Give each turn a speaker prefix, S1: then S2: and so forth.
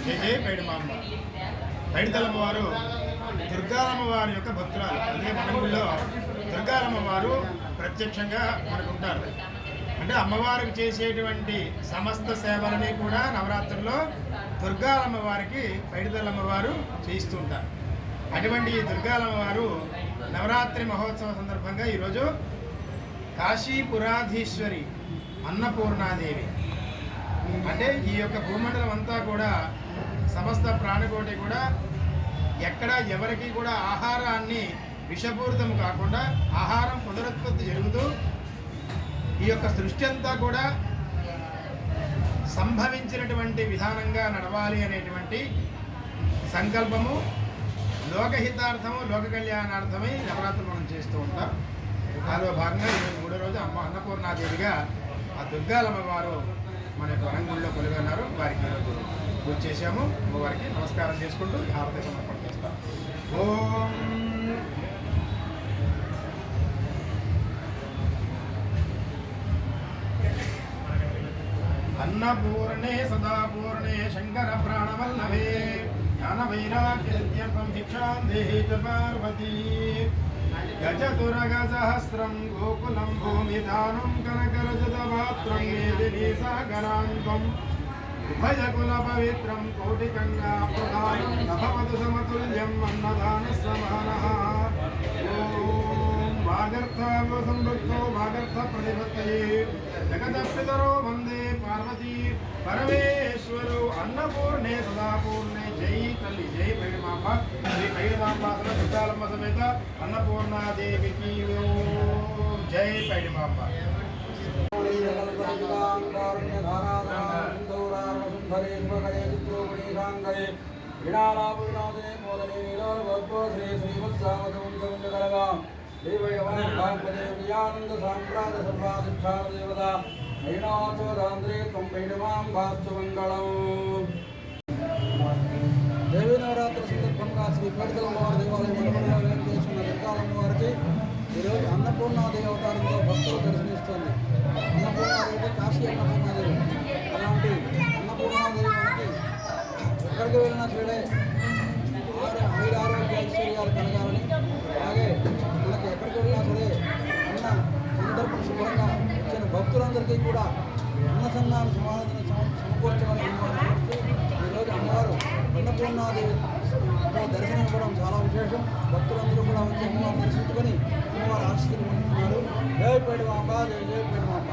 S1: జయ జయ పైడిమాంబ. పైడితల్లమ్మవారు దుర్గాలమ్మవారి యొక్క భక్తురాలు. అదే మనగుల్లో దుర్గాలమ్మవారు ప్రత్యక్షంగా మనకుంటారు. అంటే అమ్మవారికి చేసేటువంటి సమస్త సేవలని కూడా నవరాత్రుల్లో దుర్గాలమ్మవారికి పైడితల్లమ్మవారు చేయిస్తుంటారు. అటువంటి దుర్గాలమ్మవారు నవరాత్రి మహోత్సవ సందర్భంగా ఈరోజు కాశీపురాధీశ్వరి అన్నపూర్ణాదేవి అంటే ఈ యొక్క భూమండలం అంతా కూడా సమస్త ప్రాణకోటి కూడా ఎక్కడ ఎవరికి కూడా ఆహారాన్ని విషపూరితం కాకుండా ఆహారం పునరుత్పత్తి జరుగుతూ ఈ యొక్క సృష్టి అంతా కూడా సంభవించినటువంటి విధానంగా నడవాలి అనేటువంటి సంకల్పము, లోకహితార్థము, లోక కళ్యాణార్థమై నవరాత్రులు మనం చేస్తూ ఉంటాం. దానిలో భాగంగా ఈరోజు 3వ రోజు అన్నపూర్ణాదేవిగా ఆ దుర్గాలమ్మవారు మన యొక్క వనంగుడిలో కొలుగన్నారు. వారికి ఈరోజు పూజ చేశాము. అమ్మవారికి నమస్కారం చేసుకుంటూ హారతి సమర్పణ చేస్తాం. ఓం अन्नपूर्णे सदापूर्णे शंकर प्राणवल्लभे ज्ञानवैराग्यं भिक्षां देहि च पार्वती गजतुरगसहस्रं गोकुलं भूमिदानं कनकरजतपात्रं मेदिनी सागरान्तं उभयकुलपवित्रं कोटिकन्याप्रदानं न भवतु समतुल्यम् अन्नदानसमानः। वागर्थसंवृत्तो वागर्थप्रतिपत्तये जगदपितरो वन्दे पार्वती परमेश्वरो अन्नपूर्णे सदापूर्णे जय तल्ली जय पैडिमांब। श्री पैडिमांब దుర్గాలమ్మ समेत अन्नपूर्णा देवी की जय पैडिमांब।
S2: देवैवानंद सांप्राद सर्वाधिष्ठान देवता नैनाचोदांद्रे त्वं पैडिमांबास्तु मंगलम्। देवी नवरात्र సందర్భంగా శ్రీ పైడితల్లమ్మవారి దేవాలయం మండపంలో వేంచేస్తున్న దుర్గాలమ్మవారికి ఈరోజు అన్నపూర్ణాదేవి అవతారంలో భక్తులు దర్శనిస్తుంది. అన్నపూర్ణాదేవి కాశీ అన్నపూర్ణాదేవి. అలాంటి అన్నపూర్ణాదేవి మనకి ఎక్కడికి వెళ్ళినా సరే ఆరోగ్య ఐశ్వర్యాలు కలగాలని, అలాగే మనకి ఎక్కడికి వెళ్ళినా సరే అన్న సందర్భం శుభ్రంగా వచ్చిన భక్తులందరికీ కూడా అన్నసన్నాలు సమకూర్చమని అమ్మవారు ఈరోజు అమ్మవారు అన్నపూర్ణాదేవితో దర్శనం ఇవ్వడం చాలా విశేషం. భక్తులందరూ కూడా వచ్చి అమ్మవారు దర్శించుకొని అమ్మవారు ఆశీర్వదిస్తున్నారు. జై పైడిమాంబ, జై జై పైడిమాంబ.